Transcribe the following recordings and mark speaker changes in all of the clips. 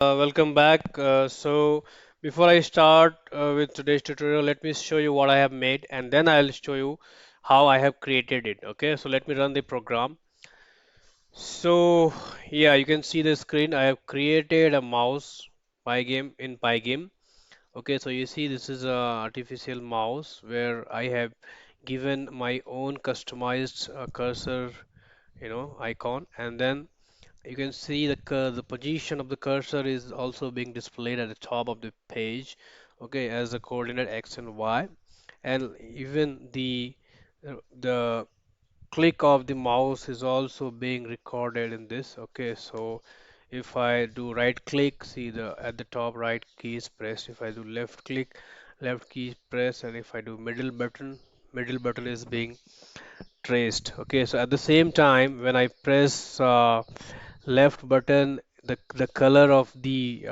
Speaker 1: Welcome back. So before I start with today's tutorial, let me show you what I have made and then I'll show you how I have created it. Okay, so let me run the program. So yeah, you can see the screen. I have created a mouse Pygame in Pygame. Okay, so you see this is a artificial mouse where I have given my own customized cursor, icon, and then you can see the position of the cursor is also being displayed at the top of the page, okay, as the coordinate x and y, and even the click of the mouse is also being recorded in this. Okay, so if I do right click, see the at the top right key is pressed. If I do left click, left key is pressed, and if I do middle button is being traced. Okay, so at the same time, when I press left button, the color of the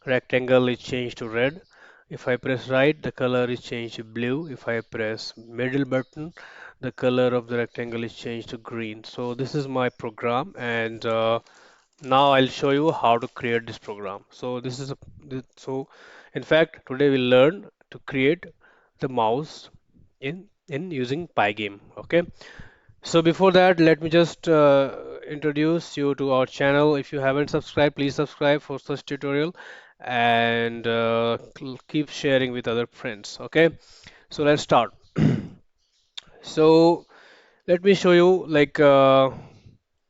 Speaker 1: rectangle is changed to red. If I press right, the color is changed to blue. If I press middle button, the color of the rectangle is changed to green. So this is my program, and now I'll show you how to create this program. So in fact, today we'll learn to create the mouse in using Pygame. Okay. So before that, let me just introduce you to our channel. If you haven't subscribed, please subscribe for such tutorial and keep sharing with other friends. Okay, so let's start. So let me show you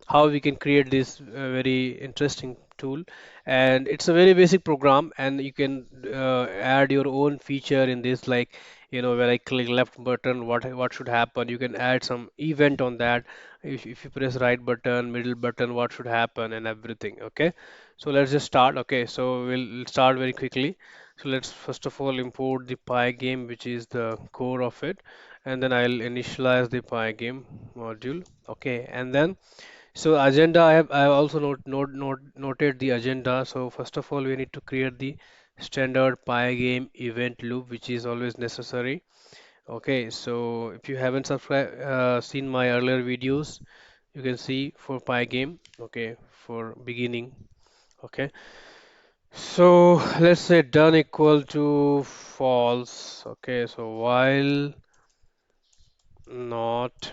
Speaker 1: how we can create this very interesting tool, and it's a very basic program and you can add your own feature in this, like when I click left button, what should happen. You can add some event on that. If you press right button, middle button, what should happen and everything. Okay, so let's just start. Okay, so we'll start very quickly. So let's first of all import the pygame, which is the core of it, and then I'll initialize the pygame module. Okay, and then so agenda, I have also noted the agenda. So first of all, we need to create the standard Pygame event loop, which is always necessary. Okay, so if you haven't seen my earlier videos, you can see for Pygame. Okay, for beginning. Okay, so let's say done equal to false. Okay, so while not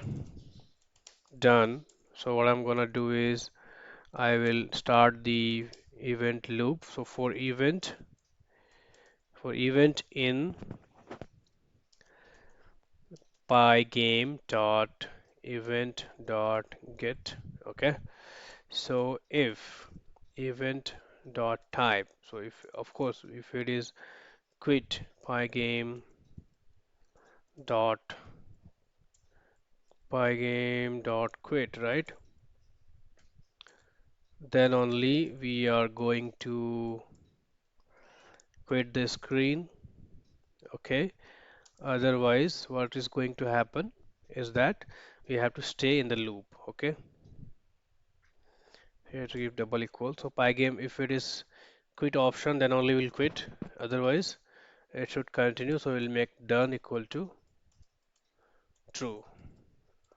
Speaker 1: done, so what I'm gonna do is I will start the event loop. So for event in pygame dot event dot get. Okay. So if event dot type. So if of course if it is quit pygame dot pygame dot quit, right? Then only we are going to quit the screen. Okay. Otherwise, what is going to happen is that we have to stay in the loop. Okay, here to give double equal. So pygame, if it is quit option, then only will quit. Otherwise, it should continue. So we'll make done equal to true.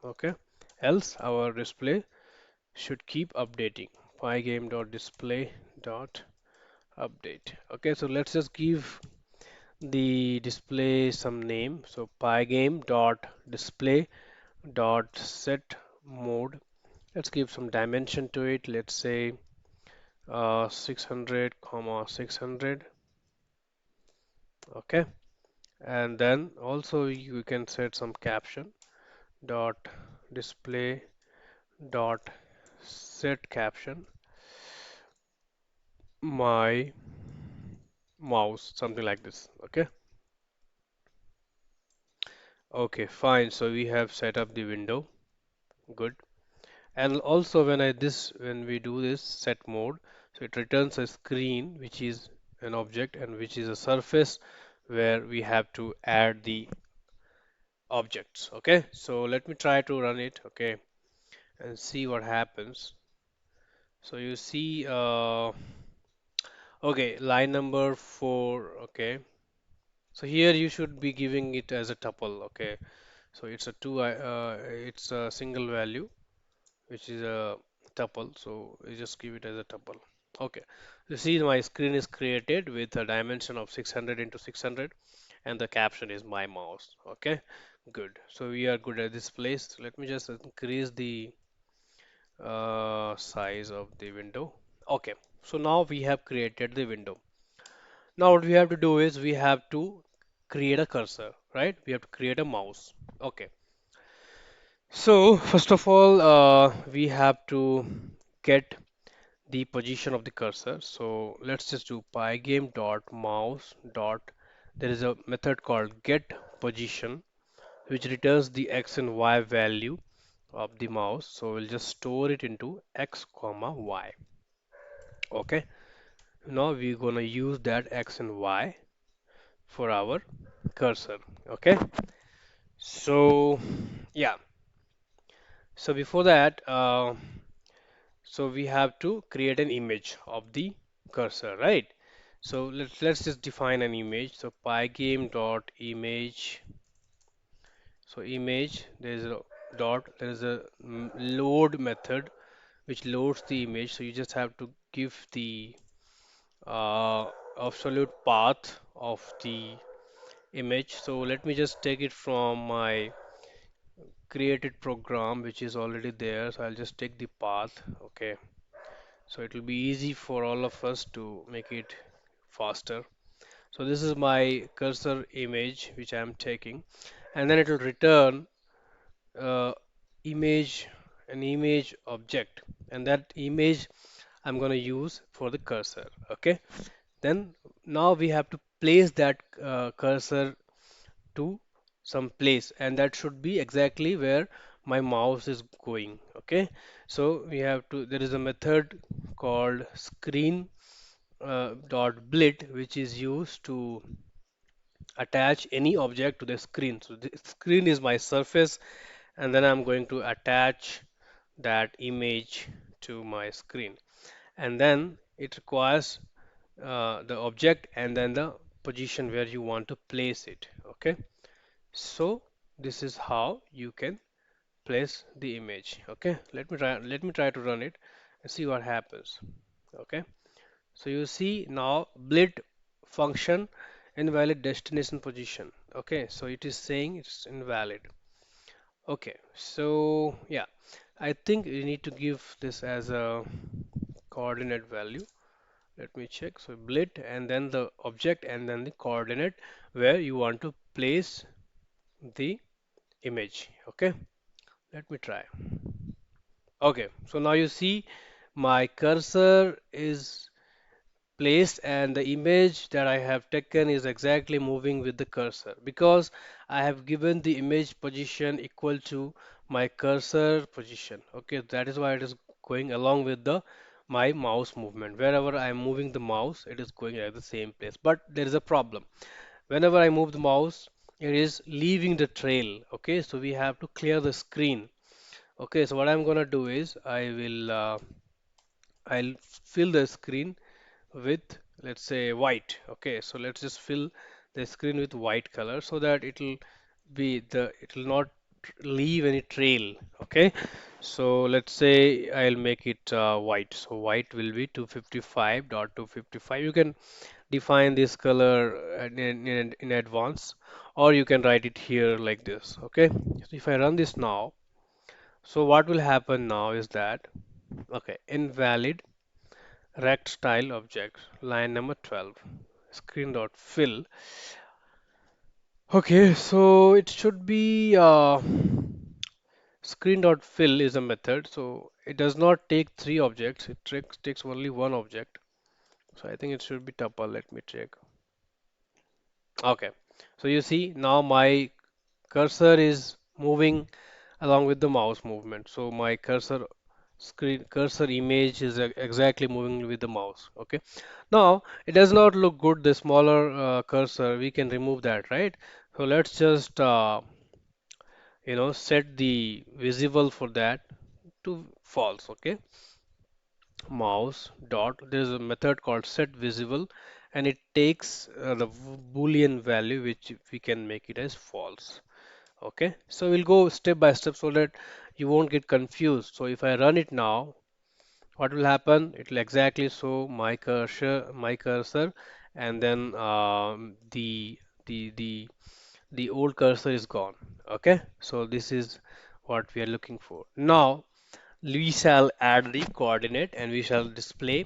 Speaker 1: Okay, else our display should keep updating. Pygame dot display dot update. Okay, so let's just give the display some name. So pygame dot display dot set mode. Let's give some dimension to it. Let's say 600 comma 600. Okay, and then also you can set some caption dot display dot set caption my mouse, something like this. Okay, okay, fine. So we have set up the window. Good. And also when we do this set mode, so it returns a screen which is an object and which is a surface where we have to add the objects. Okay, so let me try to run it. Okay, and see what happens. So you see, okay, line number 4. Okay, so here you should be giving it as a tuple. Okay, so it's a single value which is a tuple. So you just give it as a tuple. Okay. You see my screen is created with a dimension of 600 into 600 and the caption is my mouse. Okay. Good. So we are good at this place. Let me just increase the size of the window. Okay. So now we have created the window. Now what we have to do is we have to create a cursor, right? We have to create a mouse. Okay. So first of all, we have to get the position of the cursor. So let's just do pygame dot mouse dot. There is a method called get position, which returns the x and y value of the mouse. So we'll just store it into x comma y. Okay. Now we're gonna use that x and y for our cursor. Okay. So yeah. So before that, so we have to create an image of the cursor, right? So let's just define an image. So pygame dot image. So image, there is a dot, there is a load method which loads the image. So you just have to give the absolute path of the image. So let me just take it from my created program which is already there. So I'll just take the path. Okay. So it will be easy for all of us to make it faster. So this is my cursor image which I am taking, and then it will return uh, image an image object, and that image I'm going to use for the cursor. Okay, then now we have to place that cursor to some place, and that should be exactly where my mouse is going. Okay, so we have to, there is a method called screen dot blit which is used to attach any object to the screen. So the screen is my surface, and then I'm going to attach that image to my screen. And then it requires the object and then the position where you want to place it. Okay, so this is how you can place the image. Okay, let me try to run it and see what happens. Okay, so you see now blit function invalid destination position. Okay, so it is saying it's invalid. Okay, so yeah, I think you need to give this as a coordinate value. Let me check. So blit and then the object and then the coordinate where you want to place the image. Okay, let me try. Okay, so now you see my cursor is placed and the image that I have taken is exactly moving with the cursor because I have given the image position equal to my cursor position. Okay, that is why it is going along with the my mouse movement. Wherever I am moving the mouse, it is going at the same place. But there is a problem. Whenever I move the mouse, it is leaving the trail. Okay, so we have to clear the screen. Okay, so what I'm gonna do is I'll fill the screen with, let's say, white. Okay, so let's just fill the screen with white color so that it will not leave any trail. Okay, so let's say I'll make it white. So white will be 255.255. You can define this color in advance, or you can write it here like this. Okay, so if I run this now, so what will happen now is that, okay, invalid rect style object, line number 12, screen dot fill. Okay, so it should be screen dot fill is a method, so it does not take three objects, it takes only one object. So I think it should be tuple. Let me check. Okay, so you see now my cursor is moving along with the mouse movement. So my cursor image is exactly moving with the mouse. Okay. Now it does not look good. The smaller cursor, we can remove that, right? So let's just set the visible for that to false. Okay. Mouse dot. There's a method called set visible, and it takes the boolean value which we can make it as false. Okay, so we'll go step by step so that you won't get confused. So if I run it now, what will happen? It will exactly show my cursor, and then the the old cursor is gone. Okay, so this is what we are looking for. Now we shall add the coordinate and we shall display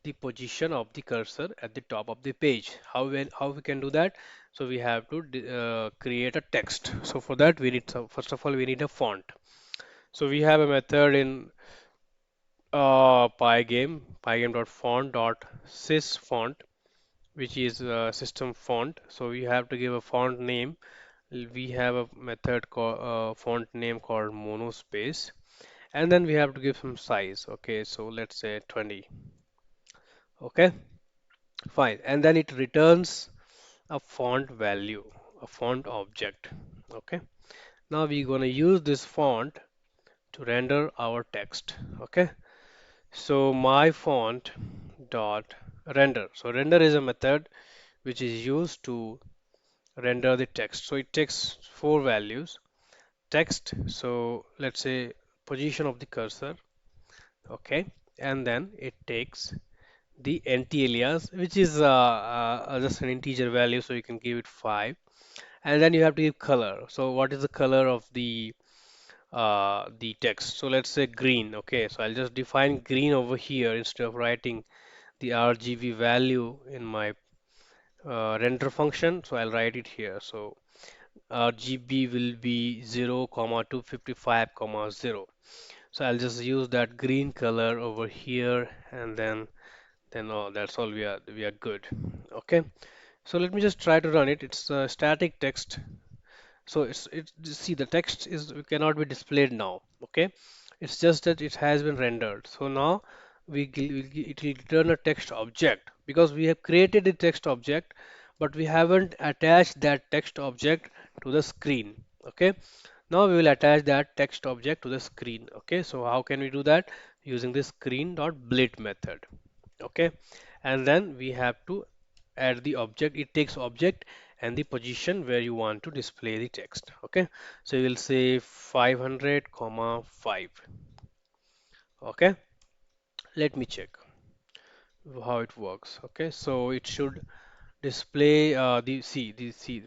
Speaker 1: the position of the cursor at the top of the page. How we can do that? So we have to create a text. So for that we need first of all we need a font. So we have a method in pygame.font.sys font, which is system font. So we have to give a font name. We have a method called font name called monospace, and then we have to give some size. Okay, so let's say 20. Okay, fine. And then it returns a font value, a font object. Okay, now we're gonna use this font to render our text. Okay, so my font dot render. So render is a method which is used to render the text. So it takes four values. Text, so let's say position of the cursor, okay, and then it takes the anti-alias, which is just an integer value, so you can give it 5, and then you have to give color. So what is the color of the text? So let's say green. Okay, so I'll just define green over here instead of writing the RGB value in my render function. So I'll write it here. So RGB will be 0, 255, 0. So I'll just use that green color over here, and then oh, that's all, we are good. Okay. So let me just try to run it. It's static text. So it's see, the text is cannot be displayed now. Okay. It's just that it has been rendered. So now it will return a text object because we have created the text object, but we haven't attached that text object to the screen. Okay. Now we will attach that text object to the screen. Okay, so how can we do that? Using the screen.blit method. Okay, and then we have to add the object. It takes object and the position where you want to display the text. Okay, so you will say 500 comma 5. Okay, let me check how it works. Okay, so it should display the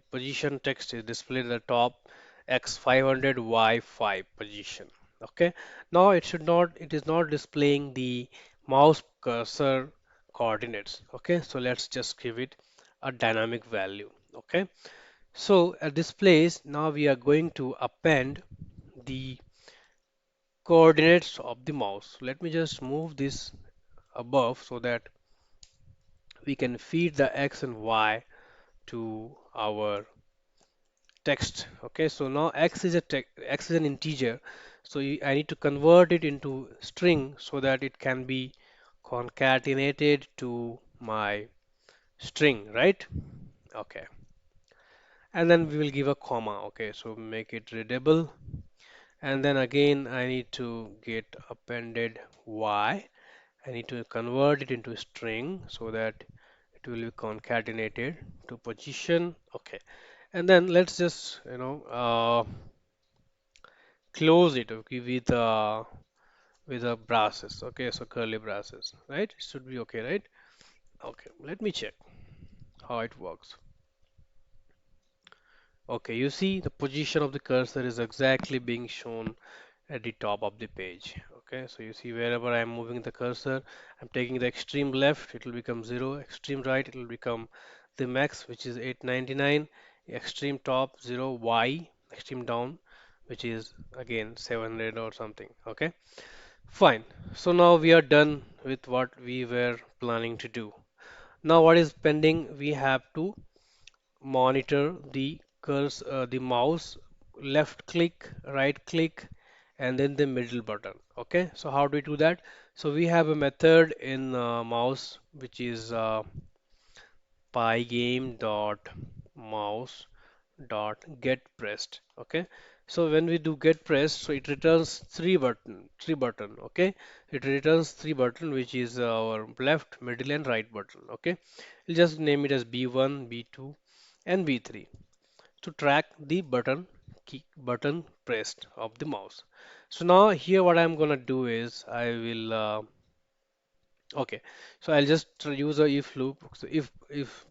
Speaker 1: position text is displayed at the top x 500 y 5 position. Okay, now it is not displaying the mouse cursor coordinates. Okay, so let's just give it a dynamic value. Okay, so at this place now we are going to append the coordinates of the mouse. Let me just move this above so that we can feed the x and y to our text. Okay, so now x is an integer, so I need to convert it into string so that it can be concatenated to my string, right? Okay, and then we will give a comma. Okay, so make it readable, and then again I need to get appended y. I need to convert it into string so that it will be concatenated to position. Okay, and then let's just close it, okay, with a braces. Okay, so curly braces, right? It should be okay, right? Okay, let me check how it works. Okay, you see the position of the cursor is exactly being shown at the top of the page. Okay, so you see wherever I'm moving the cursor, I'm taking the extreme left, it will become 0, extreme right, it will become the max, which is 899, extreme top 0, y, extreme down, which is again 700 or something. Okay, fine. So now we are done with what we were planning to do. Now what is pending? We have to monitor the mouse left click, right click, and then the middle button. Okay, so how do we do that? So we have a method in mouse which is pygame dot mouse dot get pressed. Okay, so when we do get pressed, so it returns three button. Okay, it returns three button, which is our left, middle, and right button. Okay, we'll just name it as B1, B2, and B3 to track the button pressed of the mouse. So now here what I'm gonna do is I will Okay, so I'll just use a if loop. So if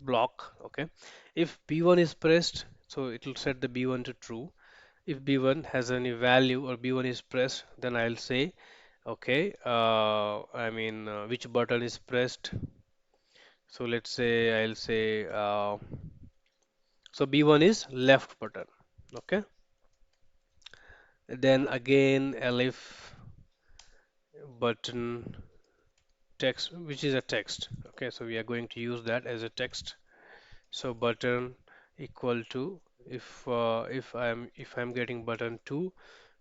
Speaker 1: block, okay, if B1 is pressed, so it will set the B1 to true. If B1 has any value or B1 is pressed, then I'll say, okay, which button is pressed. So let's say I'll say, so B1 is left button. Okay, then again elif button text, which is a text. Okay, so we are going to use that as a text. So button equal to if I'm getting button 2,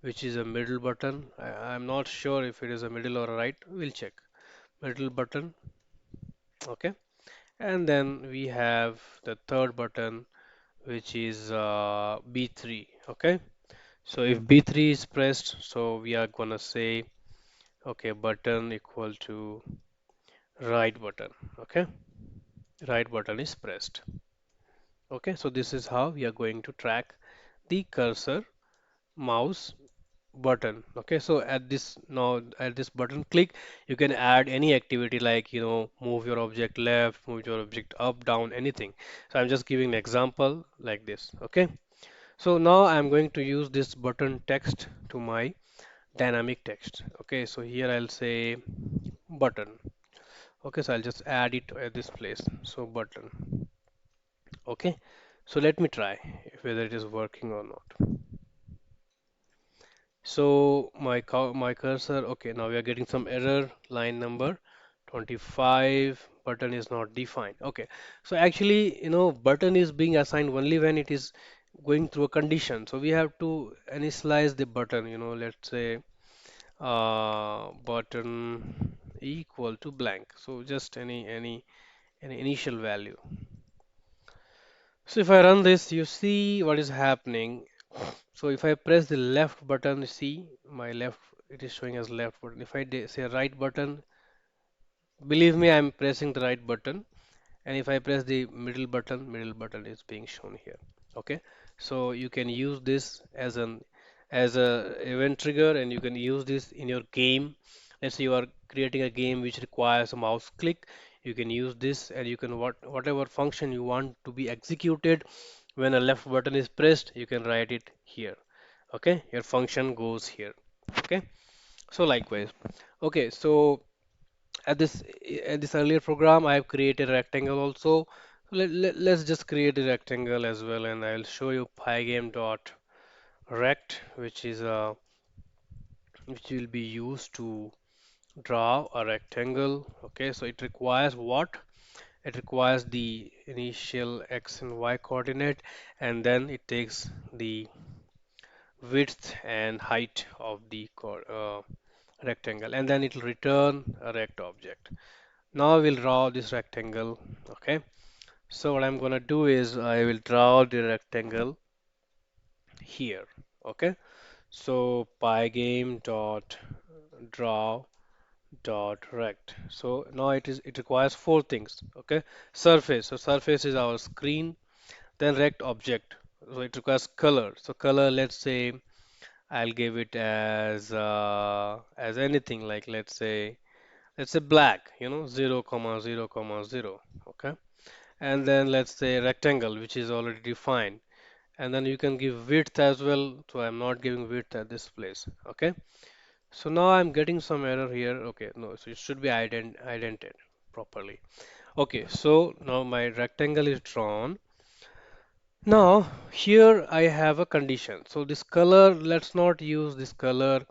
Speaker 1: which is a middle button. I'm not sure if it is a middle or a right. We'll check. Middle button, okay. And then we have the third button, which is B3, okay. So if B3 is pressed, so we are gonna say, okay, button equal to right button, okay. Right button is pressed. Okay, so this is how we are going to track the cursor mouse button. Okay, so at this now at this button click, you can add any activity like move your object left, move your object up, down, anything. So I'm just giving an example like this. Okay, so now I'm going to use this button text to my dynamic text. Okay, so here I'll say button. Okay, so I'll just add it at this place. So button. Okay, so let me try whether it is working or not. So my cursor, okay, now we are getting some error, line number 25, button is not defined. Okay, so actually, button is being assigned only when it is going through a condition. So we have to initialize the button, let's say button equal to blank. So just any initial value. So if I run this, you see what is happening. So if I press the left button, see my left, it is showing as left button. If I say right button, believe me, I'm pressing the right button. And if I press the middle button is being shown here. Okay, so you can use this as a event trigger, and you can use this in your game. Let's say you are creating a game which requires a mouse click. You can use this, and you can whatever function you want to be executed when a left button is pressed, you can write it here. Okay, your function goes here. Okay, so likewise. Okay, so at this earlier program I have created a rectangle also. Let's just create a rectangle as well, and I'll show you pygame dot rect, which will be used to draw a rectangle. Okay, so it requires what? It requires the initial x and y coordinate, and then it takes the width and height of the rectangle, and then it will return a rect object. Now we'll draw this rectangle. Okay, so what I'm gonna do is I will draw the rectangle here. Okay, so pygame dot draw dot rect. So now it requires four things. Okay, surface. So surface is our screen. Then rect object. So it requires color. So color, let's say I'll give it as anything, like let's say black. 0 comma 0 comma 0. Okay, and then let's say rectangle, which is already defined, and then you can give width as well. So I'm not giving width at this place. Okay, so now I'm getting some error here. Okay, no, so it should be indented properly. Okay, so now my rectangle is drawn. Now here I have a condition. So this color, let's not use this color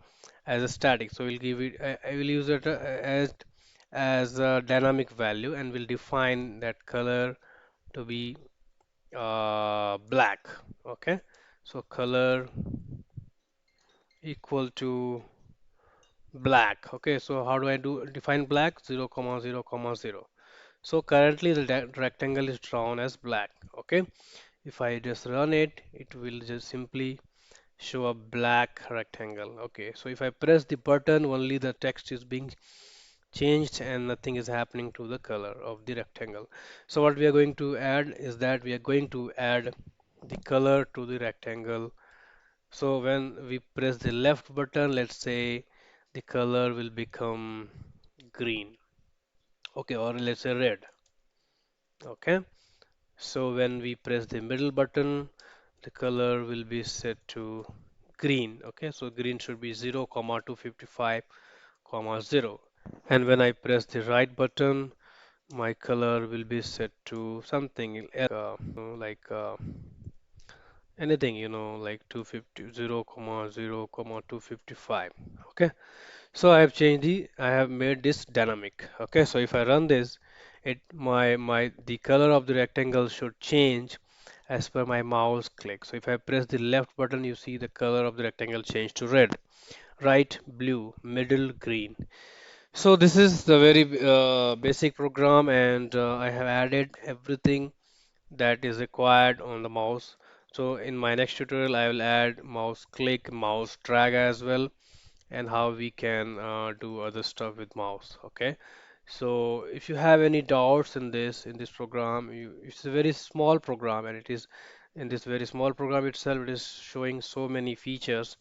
Speaker 1: as a static. So we'll give it, I will use it as a dynamic value, and we'll define that color to be black. Okay, so color equal to black. Okay, so how do I define black? 0 comma 0 comma 0. So currently the rectangle is drawn as black. Okay, if I just run it, it will just simply show a black rectangle. Okay, so if I press the button, only the text is being changed and nothing is happening to the color of the rectangle. So what we are going to add is that we are going to add the color to the rectangle. So when we press the left button, let's say the color will become green. Okay, or let's say red. Okay, so when we press the middle button, the color will be set to green. Okay, so green should be 0, 255, 0. And when I press the right button, my color will be set to something like anything, like 250, 0, 0, 255. Okay, so I have made this dynamic. Okay, so if I run this, the color of the rectangle should change as per my mouse click. So if I press the left button, you see the color of the rectangle change to red, right blue, middle green. So this is the very basic program, and I have added everything that is required on the mouse. So in my next tutorial, I will add mouse click, mouse drag as well, and how we can do other stuff with mouse. Okay. So if you have any doubts in this program, it's a very small program, and it is in this very small program itself, it is showing so many features.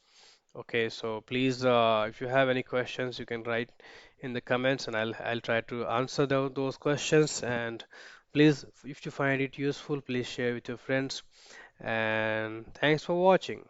Speaker 1: Okay, so please, if you have any questions, you can write in the comments, and I'll try to answer those questions. And please, if you find it useful, please share with your friends. And thanks for watching.